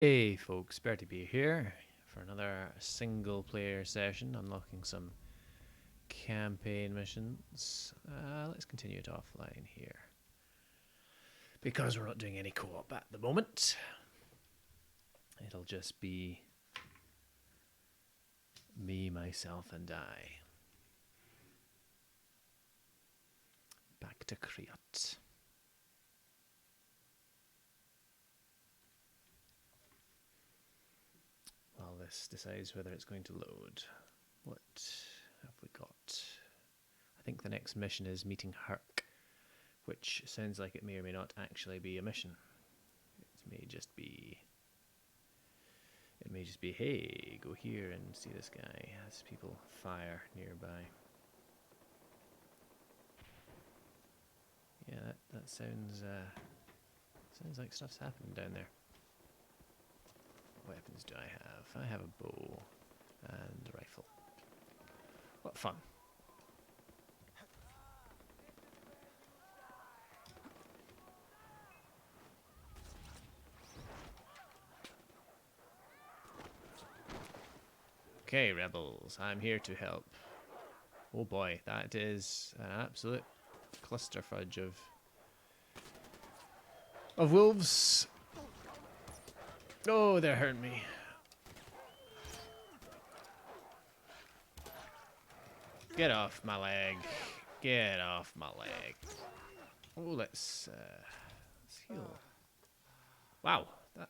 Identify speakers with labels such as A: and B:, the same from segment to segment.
A: Hey folks, Bertie B here for another single player session, unlocking some campaign missions. Let's continue it offline here because we're not doing any co-op at the moment. It'll just be me, myself, and I. Back to Kriot. While this decides whether it's going to load. What have we got? I think the next mission is meeting Herk, which sounds like it may or may not actually be a mission. It may just be, hey, go here and see this guy as people fire nearby. Yeah, that sounds like stuff's happening down there. What weapons do I have? I have a bow and a rifle. What fun. Okay, rebels, I'm here to help. Oh boy, that is an absolute clusterfudge of wolves. Oh, they're hurting me. Get off my leg. Get off my leg. Oh, let's heal. Wow, that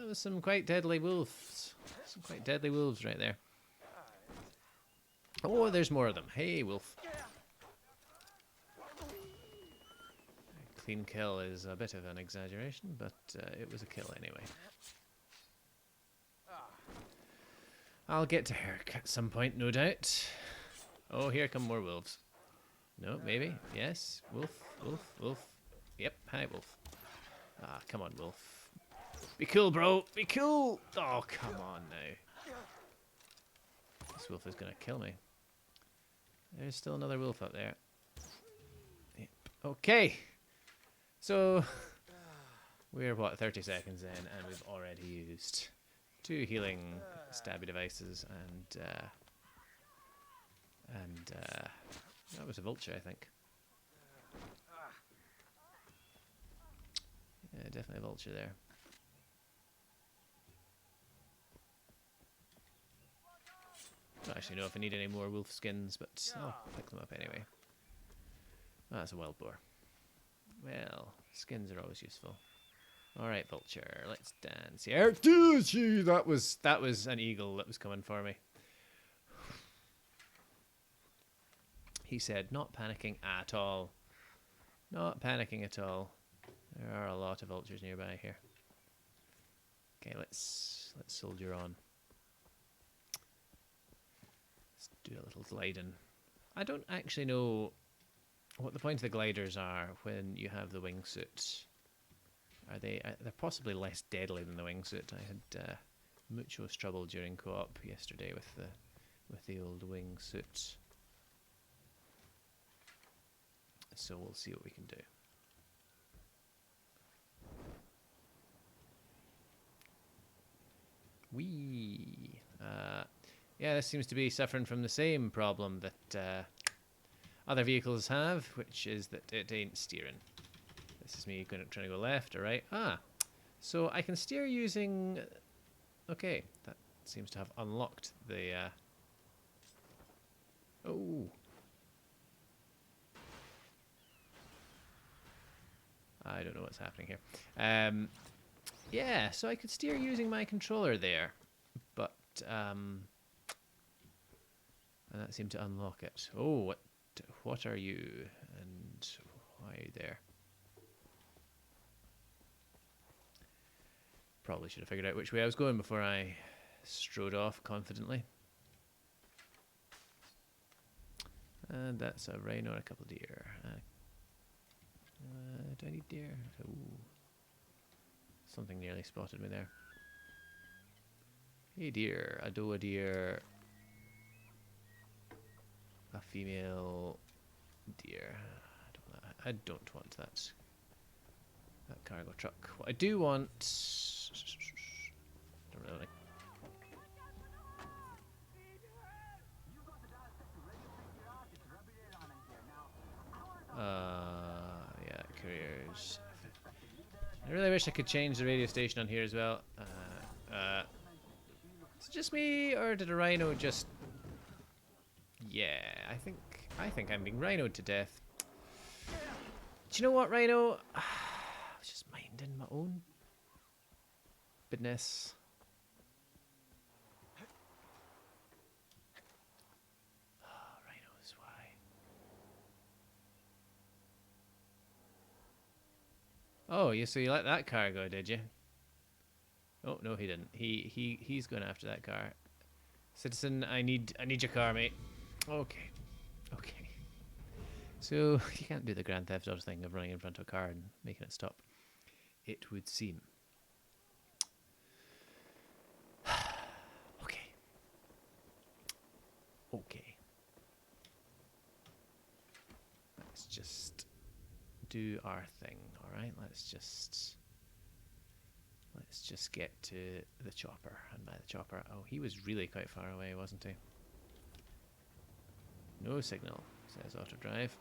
A: was some quite deadly wolves. Some quite deadly wolves right there. Oh, there's more of them. Hey, wolf. A clean kill is a bit of an exaggeration, but it was a kill anyway. I'll get to Herk at some point, no doubt. Oh, here come more wolves. No, maybe. Yes. Wolf, wolf, wolf. Yep, hi, wolf. Ah, come on, wolf. Be cool, bro. Be cool. Oh, come on now. This wolf is going to kill me. There's still another wolf up there. Yep. Okay. So, we're, what, 30 seconds in, and we've already used 2 healing stabby devices, and that was a vulture, I think. Yeah, definitely a vulture there. I don't actually know if I need any more wolf skins, but I'll pick them up anyway. Oh, that's a wild boar. Well, skins are always useful. Alright, vulture, let's dance here. That was an eagle that was coming for me. He said, not panicking at all. Not panicking at all. There are a lot of vultures nearby here. Okay, let's soldier on. Let's do a little gliding. I don't actually know what the point of the gliders are when you have the wingsuit. Are they? They're possibly less deadly than the wingsuit. I had muchos trouble during co-op yesterday with the old wingsuit. So we'll see what we can do. Whee! Yeah, this seems to be suffering from the same problem that other vehicles have, which is that it ain't steering. This is me trying to go left or right. Ah, so I can steer using... Okay, that seems to have unlocked the... Oh. I don't know what's happening here. Yeah, so I could steer using my controller there, but... and that seemed to unlock it. Oh, what are you? And why are you there? Probably should have figured out which way I was going before I strode off confidently. And that's a rhino and a couple of deer. Do I need deer? Ooh. Something nearly spotted me there. Hey deer, a doe, a deer, a female deer. I don't want that cargo truck. What I do want really wish I could change the radio station on here as well. Is it just me, or did a rhino just... Yeah, I think I'm being rhinoed to death. Do you know what, Rhino? I was just minding my own business. Oh, rhinos, why? Oh, so you let that car go, did you? Oh no, he didn't. He's going after that car. Citizen, I need your car, mate. Okay. Okay. So you can't do the Grand Theft Auto thing of running in front of a car and making it stop. It would seem. Okay. Okay. Let's just do our thing, alright? Let's just get to the chopper. And by the chopper, oh, he was really quite far away, wasn't he? No signal, says auto drive.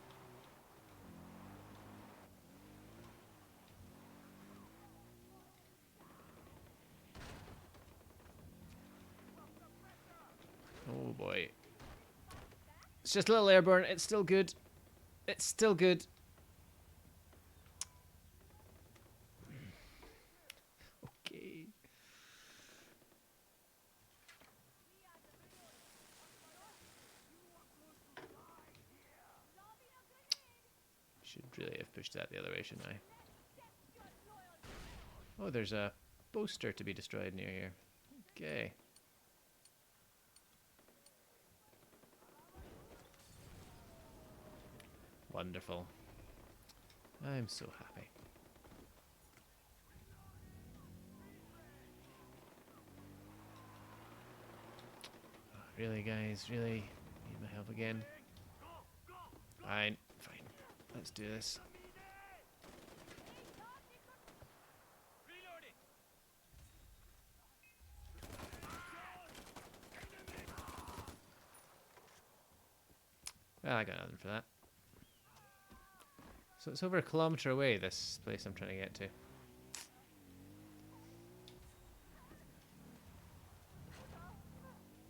A: Oh boy. It's just a little airborne. It's still good. It's still good. Okay. Should really have pushed that the other way, shouldn't I? Oh, there's a poster to be destroyed near here. Okay. Wonderful. I'm so happy. Oh, really, guys? Really? Need my help again? Fine. Fine. Let's do this. Well, I got nothing for that. So it's over a kilometre away, this place I'm trying to get to.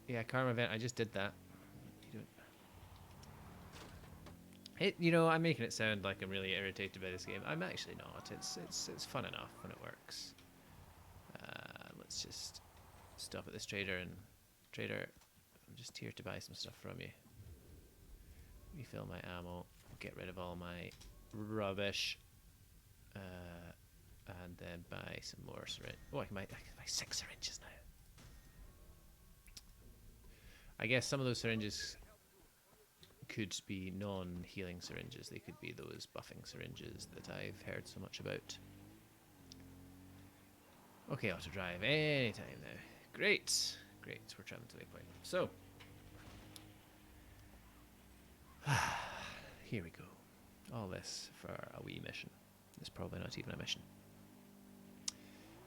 A: Yeah, karma event, I just did that. You know, I'm making it sound like I'm really irritated by this game. I'm actually not. It's fun enough when it works. Let's just stop at this trader and... Trader, I'm just here to buy some stuff from you. Refill my ammo, get rid of all my rubbish, and then buy some more syringe. Oh, I can buy 6 syringes now. I guess some of those syringes could be non-healing syringes. They could be those buffing syringes that I've heard so much about. Okay, auto drive anytime now. Great, great. We're traveling to Waypoint. So, here we go. All this for a wee mission. It's probably not even a mission.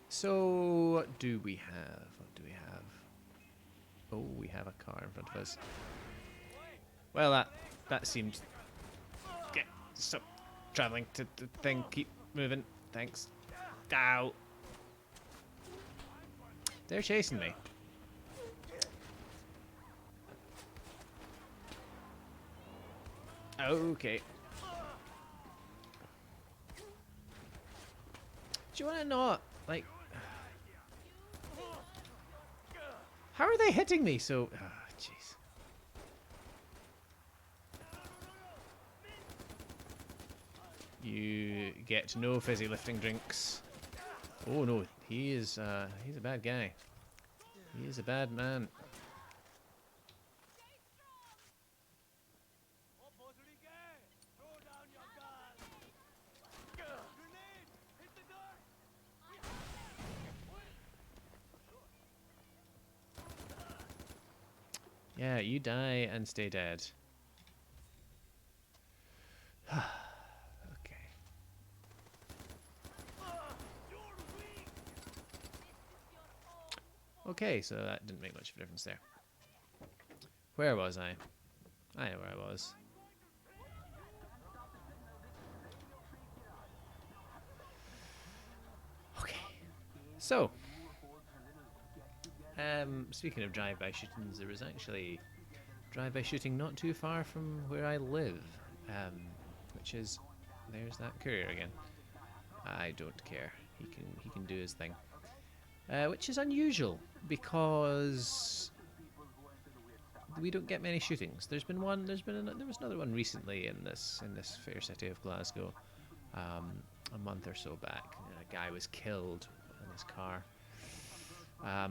A: So, what do we have? What do we have? Oh, we have a car in front of us. Well, that seems... Okay, stop traveling to the thing. Keep moving. Thanks. Ow. They're chasing me. Okay. Do you want to not, like... How are they hitting me so... Ah, jeez. You get no fizzy lifting drinks. Oh no, he's a bad guy. He is a bad man. Yeah, you die and stay dead. Okay. Okay, so that didn't make much of a difference there. Where was I? I know where I was. So, speaking of drive-by shootings, there was actually drive-by shooting not too far from where I live, which is there's that courier again. I don't care. He can do his thing, which is unusual because we don't get many shootings. There's been one. There was another one recently in this fair city of Glasgow, a month or so back. A guy was killed in his car.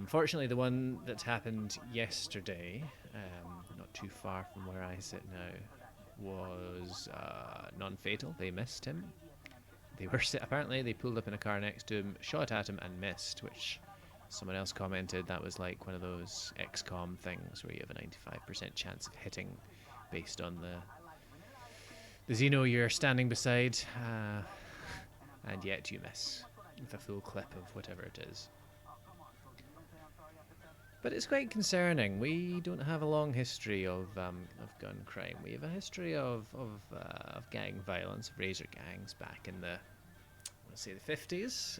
A: Fortunately, the one that happened yesterday, not too far from where I sit now, was non-fatal. They missed him. They were apparently they pulled up in a car next to him, shot at him, and missed. Which someone else commented that was like one of those XCOM things where you have a 95% chance of hitting, based on the Xeno you're standing beside, and yet you miss with a full clip of whatever it is. But it's quite concerning. We don't have a long history of gun crime. We have a history of gang violence, of razor gangs back in the, let's say, the 50s.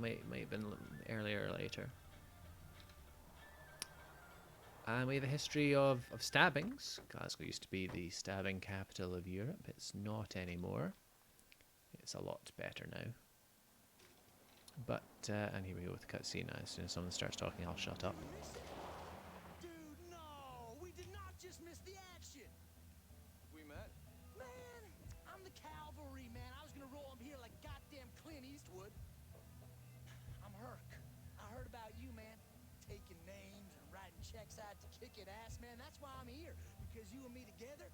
A: Might have been earlier or later. And we have a history of stabbings. Glasgow used to be the stabbing capital of Europe. It's not anymore. It's a lot better now. But, and here we go with the cutscene now. As soon as someone starts talking, I'll shut up.
B: Dude, no! We did not just miss the action!
C: We met?
B: Man, I'm the cavalry, man. I was gonna roll him here like goddamn Clint Eastwood. I'm Herk. I heard about you, man. Taking names and writing checks out to kick it ass, man. That's why I'm here. Because you and me together,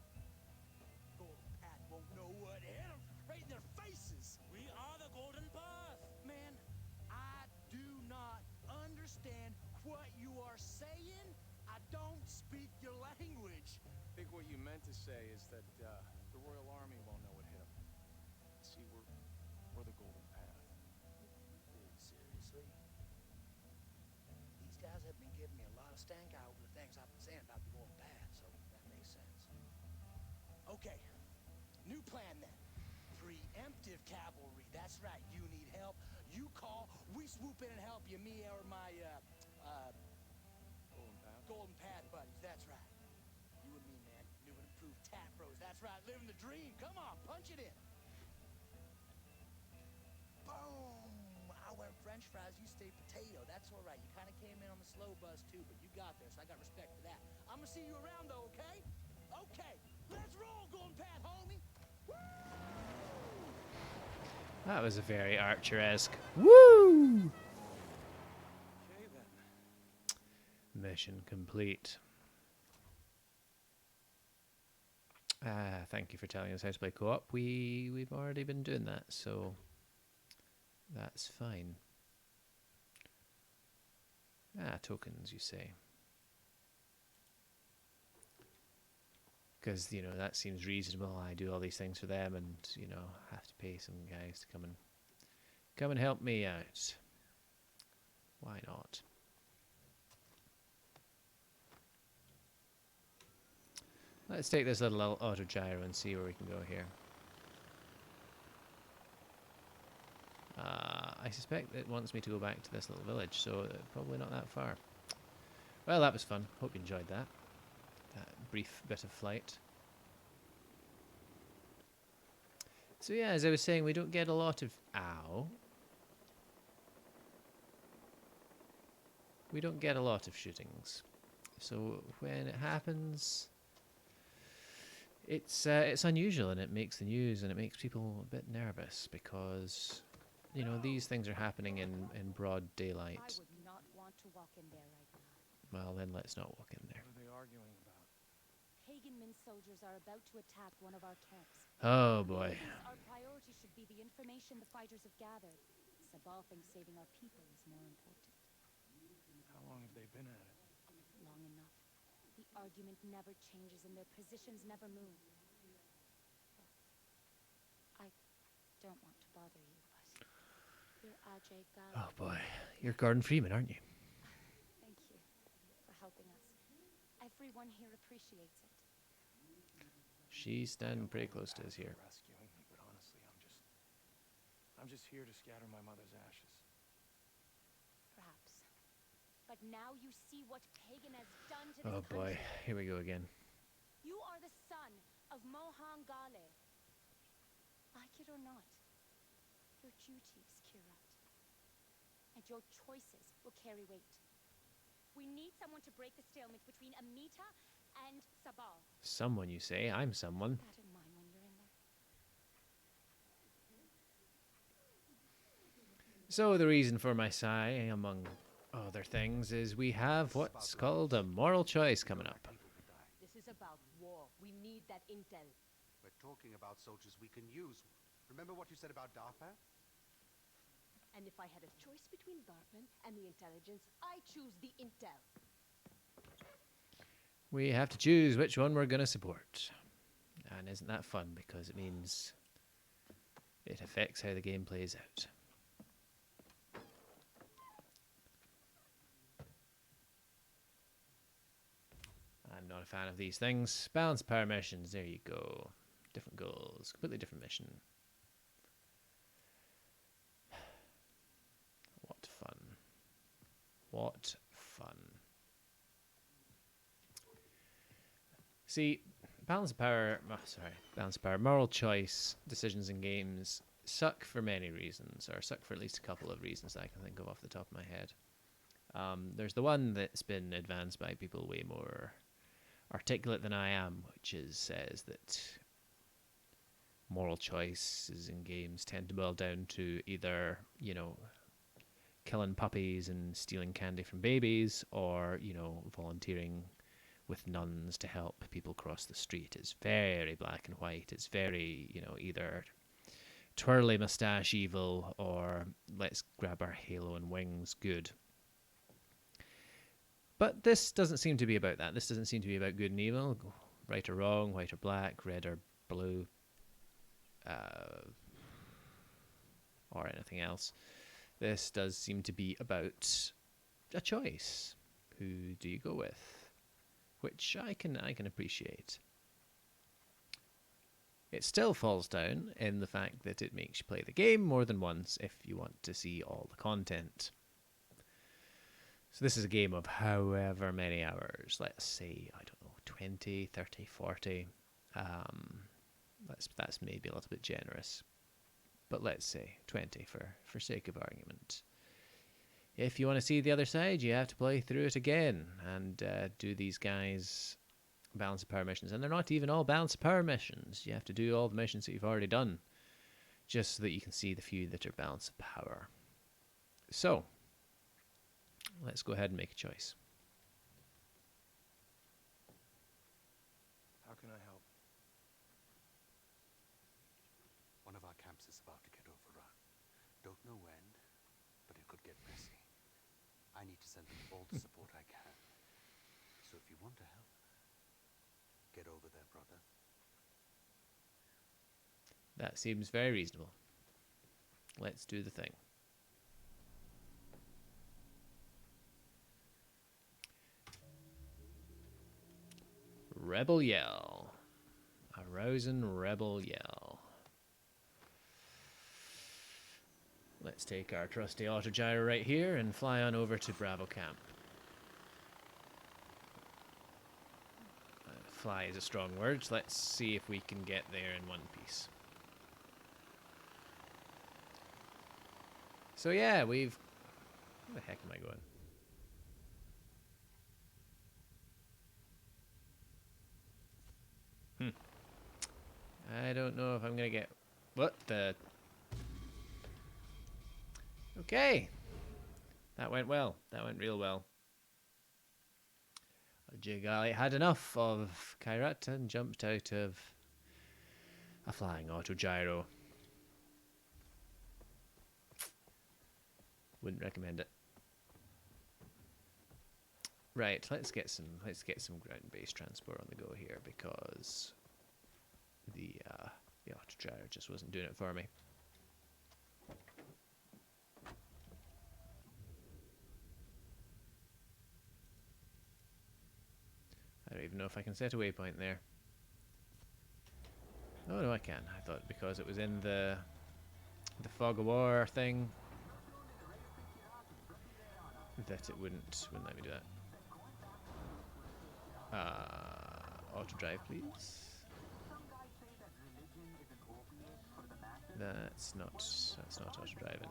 B: Golden Path won't know what hit them right in their faces.
D: We are the Golden Path.
B: Man, I do not understand what you are saying. I don't speak your language.
C: I think what you meant to say is that the Royal Army won't know what hit them. See, we're the Golden Path.
B: Dude, seriously? These guys have been giving me a lot of stank eye over the things I've been saying about the Golden Path, so that makes sense. Okay, new plan then. Preemptive cavalry, that's right. You need help, you call, we swoop in and help you, me or my, Golden Path buddies, that's right. You and me, man, new and improved tap bros, that's right, living the dream. Come on, punch it in. Boom! I went French fries, you stayed potato. That's all right. You kind of came in on the slow buzz too, but you got there, so I got respect for that. I'm gonna see you around though, okay? Okay, let's roll, Golden Path, homie. Woo!
A: That was a very Archer-esque. Woo!
C: Okay, then.
A: Mission complete. Thank you for telling us how to play co-op. We've already been doing that, so that's fine. Tokens, you say. Because, you know, that seems reasonable. I do all these things for them and, you know, have to pay some guys to come and help me out. Why not? Let's take this little autogyro and see where we can go here. I suspect it wants me to go back to this little village, so probably not that far. Well, that was fun. Hope you enjoyed that. That brief bit of flight. So yeah, as I was saying, we don't get a lot of... Ow. We don't get a lot of shootings. So when it happens... It's unusual, and it makes the news, and it makes people a bit nervous because, you know, these things are happening in broad daylight.
E: I would not want to walk in there right now.
A: Well, then let's not walk in there.
C: What are they arguing about?
E: Pagan Min soldiers are about to attack one of our camps.
A: Oh boy.
E: Our priority should be the information the fighters have gathered. Sabal thinks saving our people is more important.
C: How long have they been at it?
E: Long enough. The argument never changes and their positions never move. I don't want to bother you, but you're Ajay Gal.
A: Oh boy. You're Gordon Freeman, aren't you?
E: Thank you for helping us. Everyone here appreciates it.
A: She's standing pretty close to us here.
C: Rescuing me, but honestly, I'm just here to scatter my mother's ashes.
E: Now you see what Pagan has done to this
A: Oh boy,
E: country.
A: here we go again.
E: You are the son of Mohan Gale. Like it or not, your duties, Kirat, and your choices will carry weight. We need someone to break the stalemate between Amita and Sabal.
A: Someone, you say? I'm someone.
E: Keep that in mind when you're in there.
A: So the reason for my sigh, among other things, is we have what's called a moral choice coming up.
F: This is about war. We need that intel.
G: We're talking about soldiers we can use. Remember what you said about Darpan?
F: And if I had a choice between Darpan and the intelligence, I choose the intel.
A: We have to choose which one we're going to support. And isn't that fun? Because it means it affects how the game plays out. I'm not a fan of these things. Balance power missions, there you go. Different goals, completely different mission. What fun. What fun. See, balance of power, moral choice decisions in games suck for many reasons, or suck for at least a couple of reasons that I can think of off the top of my head. There's the one that's been advanced by people way more articulate than I am, which says that moral choices in games tend to boil down to either, killing puppies and stealing candy from babies, or, volunteering with nuns to help people cross the street. It's very black and white. It's very, either twirly mustache evil or let's grab our halo and wings good. But this doesn't seem to be about that. This doesn't seem to be about good and evil, right or wrong, white or black, red or blue, or anything else. This does seem to be about a choice. Who do you go with? Which I can appreciate. It still falls down in the fact that it makes you play the game more than once if you want to see all the content. So this is a game of however many hours, let's say, 20, 30, 40. That's maybe a little bit generous. But let's say 20 for sake of argument. If you want to see the other side, you have to play through it again and do these guys' balance of power missions. And they're not even all balance of power missions. You have to do all the missions that you've already done, just so that you can see the few that are balance of power. So, let's go ahead and make a choice.
C: How can I help?
G: One of our camps is about to get overrun. Don't know when, but it could get messy. I need to send them all the support I can. So if you want to help, get over there, brother.
A: That seems very reasonable. Let's do the thing. Rebel yell. A rousing rebel yell. Let's take our trusty autogyro right here and fly on over to Bravo Camp. Fly is a strong word. Let's see if we can get there in one piece. So yeah, where the heck am I going? I don't know if I'm gonna get... What the... Okay. That went well. That went real well. Jigali had enough of Kairat and jumped out of a flying autogyro. Wouldn't recommend it. Right, let's get some ground-based transport on the go here because the autogyro just wasn't doing it for me. I don't even know if I can set a waypoint there. Oh no, I can. I thought because it was in the fog of war thing. that it wouldn't let me do that. Auto drive, please. That's not auto driving.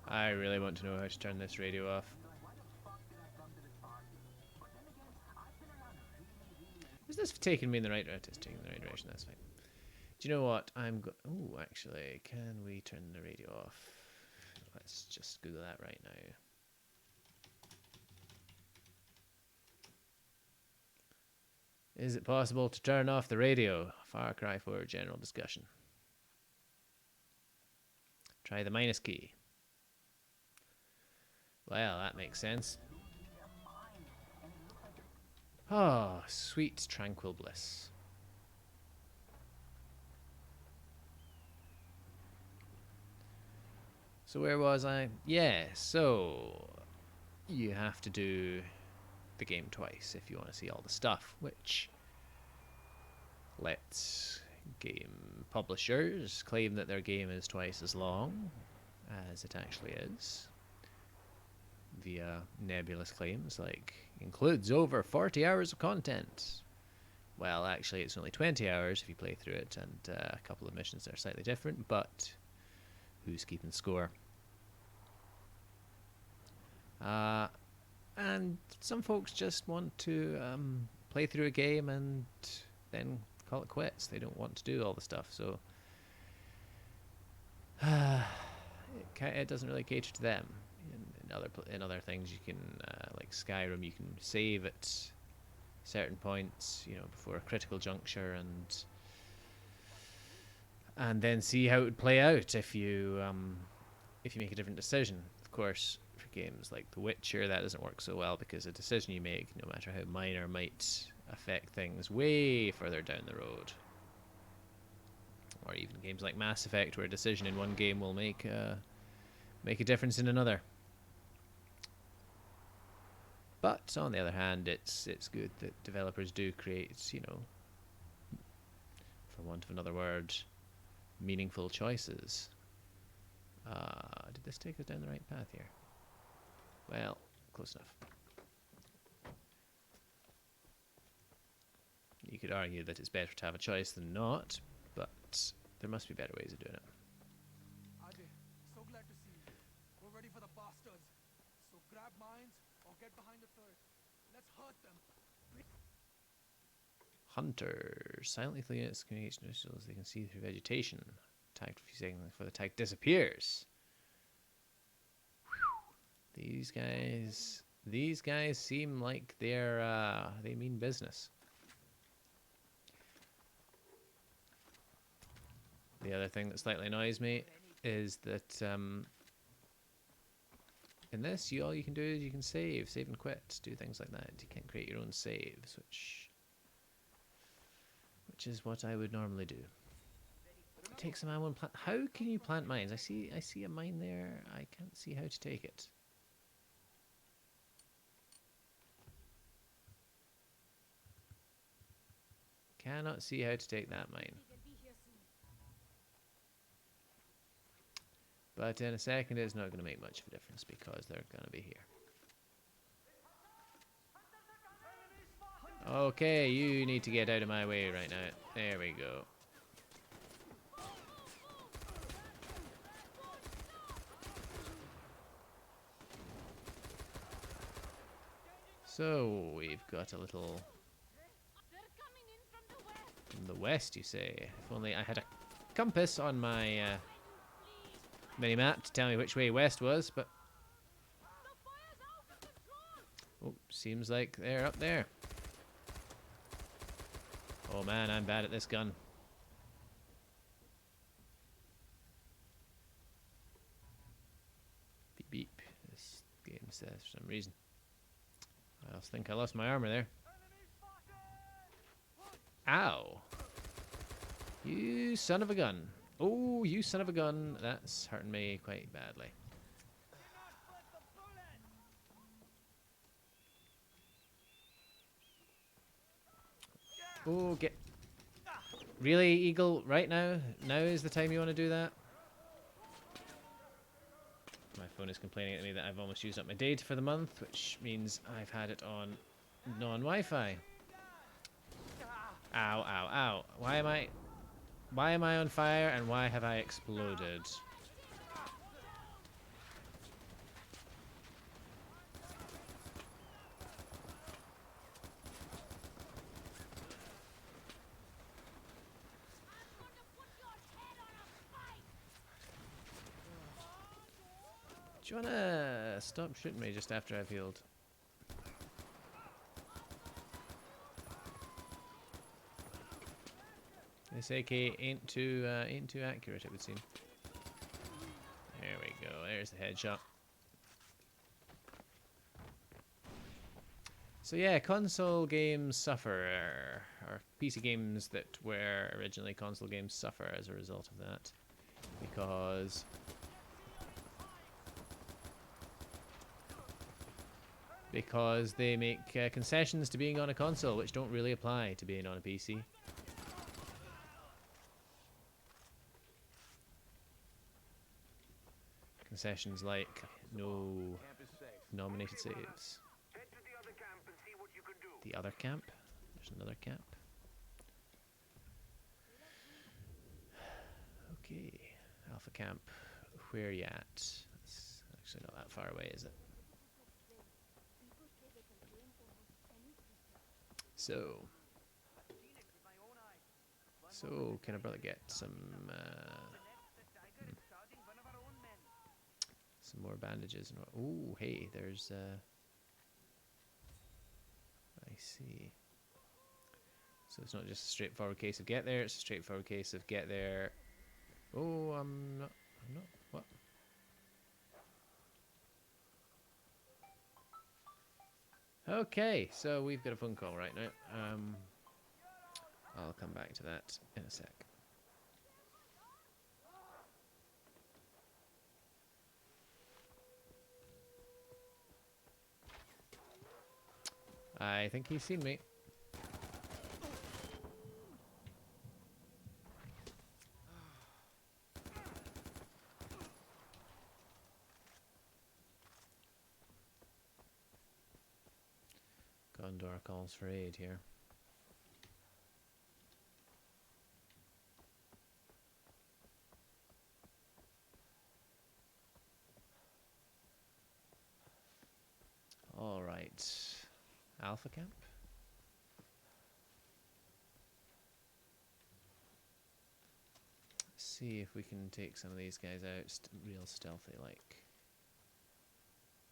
A: I really want to know how to turn this radio off. Is this taking me in the right direction? It's taking me in the right direction, that's fine. Do you know what? Oh, actually, can we turn the radio off? Let's just Google that right now. Is it possible to turn off the radio? Far Cry 4 general discussion. Try the minus key. Well, that makes sense. Oh, sweet tranquil bliss. So where was I? Yeah, so you have to do the game twice if you want to see all the stuff, which lets game publishers claim that their game is twice as long as it actually is, via nebulous claims like includes over 40 hours of content. Well, actually it's only 20 hours if you play through it, and a couple of missions that are slightly different, but who's keeping score? And some folks just want to play through a game and then call it quits. They don't want to do all the stuff, so it doesn't really cater to them. In other things, you can like Skyrim, you can save at certain points, you know, before a critical juncture, and then see how it would play out if you make a different decision. Of course, for games like The Witcher, that doesn't work so well because a decision you make, no matter how minor, might affect things way further down the road. Or even games like Mass Effect, where a decision in one game will make a difference in another. But on the other hand, it's good that developers do create, you know, for want of another word, meaningful choices. Did this take us down the right path here? Well, close enough. You could argue that it's better to have a choice than not, but there must be better ways of doing it.
B: Ajay, so glad to see you. We're ready for the bastards. So grab mines or get behind the turret. Let's hurt them.
A: Hunter silently fleeing its communication initials. They can see through vegetation. Tagged for a few seconds before the tag disappears. Whew. These guys seem like they mean business. The other thing that slightly annoys me is that in this, all you can do is you can save and quit, do things like that. You can't create your own saves, which is what I would normally do. Take some ammo and plant. How can you plant mines? I see a mine there. I can't see how to take it. Cannot see how to take that mine. But in a second, it's not going to make much of a difference because they're going to be here. Okay, you need to get out of my way right now. There we go. So, we've got a little... From the west, you say? If only I had a compass on my mini-map to tell me which way west was, but... Oh, seems like they're up there. Oh man, I'm bad at this gun. Beep beep. This game says for some reason. I also think I lost my armor there. Ow! You son of a gun. Oh, you son of a gun. That's hurting me quite badly. Oh, get... Really, Eagle? Right now? Now is the time you want to do that? My phone is complaining at me that I've almost used up my data for the month, which means I've had it on non-Wi-Fi. Ow, ow, ow. Why am I on fire and why have I exploded? Do you wanna stop shooting me just after I've healed? This AK ain't too accurate, it would seem. There we go. There's the headshot. So yeah, console games suffer, or PC games that were originally console games suffer as a result of that, because they make concessions to being on a console, which don't really apply to being on a PC. Concessions like no nominated saves. The other camp? There's another camp. Okay, Alpha Camp. Where you at? It's actually not that far away, is it? So can a brother get some more bandages? And oh, hey, there's I see. So it's not just a straightforward case of get there, it's a straightforward case of get there. Oh, I'm not, what? Okay, so we've got a phone call right now. I'll come back to that in a sec. I think he's seen me. Gondor calls for aid here. All right, Alpha Camp. See if we can take some of these guys out real stealthy like.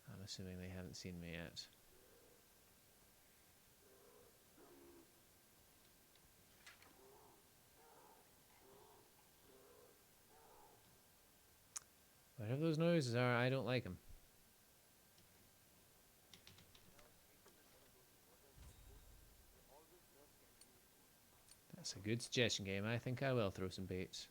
A: I'm assuming they haven't seen me yet. Whatever those noises are, I don't like them. That's a good suggestion, game. I think I will throw some baits.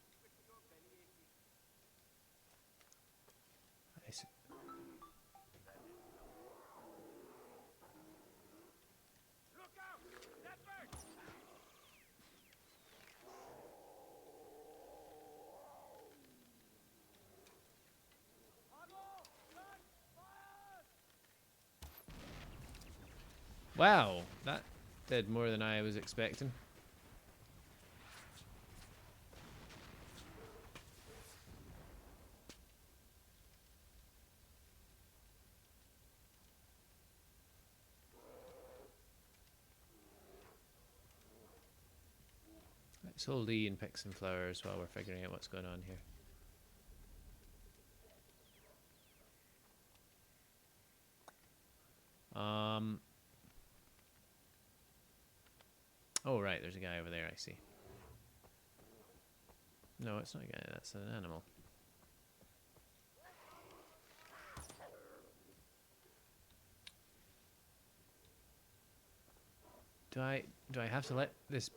A: Wow, that did more than I was expecting. Let's hold E and pick some flowers while we're figuring out what's going on here. Oh, right, there's a guy over there, I see. No, it's not a guy, that's an animal. Do I have to let this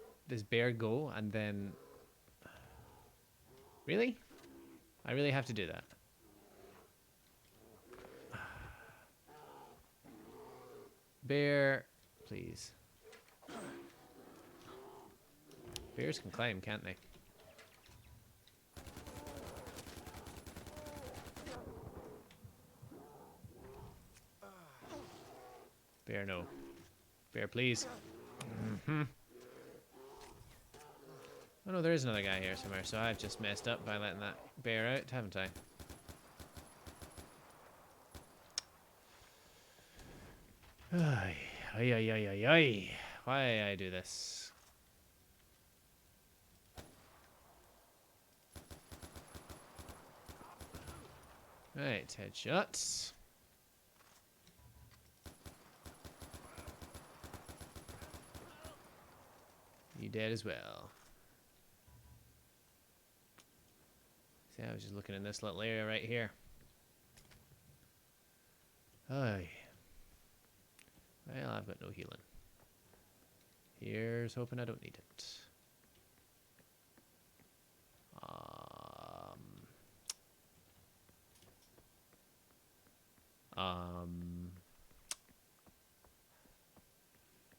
A: bear go and then... Really? I really have to do that? Bear, please. Bears can climb, can't they? Bear, no. Bear, please. Mm-hmm. Oh no, there is another guy here somewhere, so I've just messed up by letting that bear out, haven't I? Ay, ay, ay, ay, ay, ay. Why I do this? Right, headshots. You dead as well. See, I was just looking in this little area right here. Aye. Well, I've got no healing. Here's hoping I don't need it.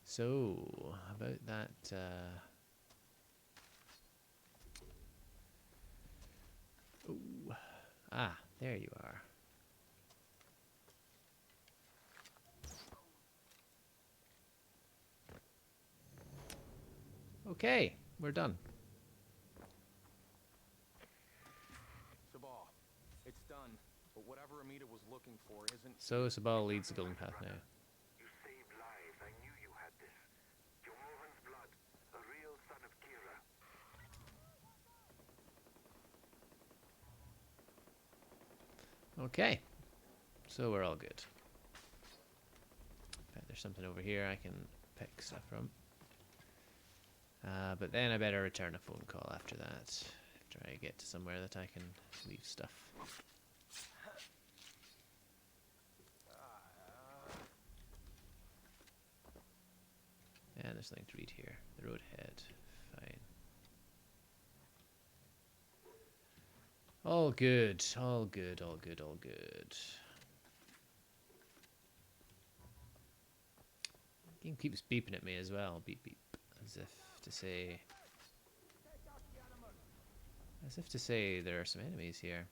A: So, about that, ooh. Ah, there you are. Okay, we're done.
C: Sabal, it's done. But whatever Amita was looking for isn't.
A: So, Sabal leads the golden path now.
H: You saved lives. I knew you had this. Your Mohan's blood, a real son of Kira.
A: Okay, so we're all good. In fact, there's something over here I can pick stuff from. But then I better return a phone call after that. After I get to somewhere that I can leave stuff. And there's nothing to read here. The road ahead. Fine. All good. All good. All good. All good. Game keeps beeping at me as well. Beep beep. As if to say... As if to say there are some enemies here.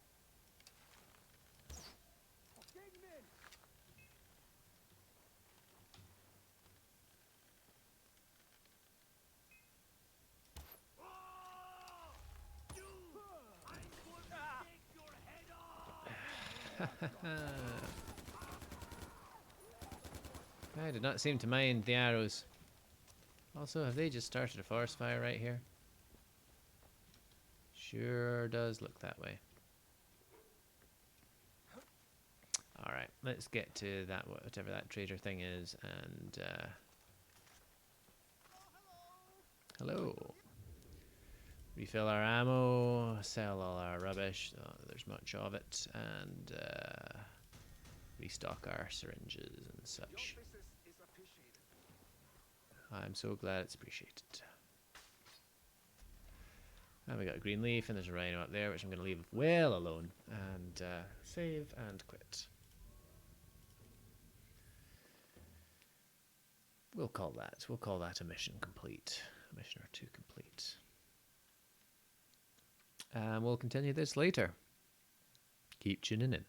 A: I did not seem to mind the arrows. Also, have they just started a forest fire right here? Sure does look that way. Alright, let's get to that, whatever that trader thing is, and hello. Refill our ammo, sell all our rubbish, there's much of it, and restock our syringes and such. I'm so glad it's appreciated. And we got a green leaf, and there's a rhino up there, which I'm going to leave well alone, and save and quit. We'll call that a mission complete. A mission or two complete. And we'll continue this later. Keep tuning in.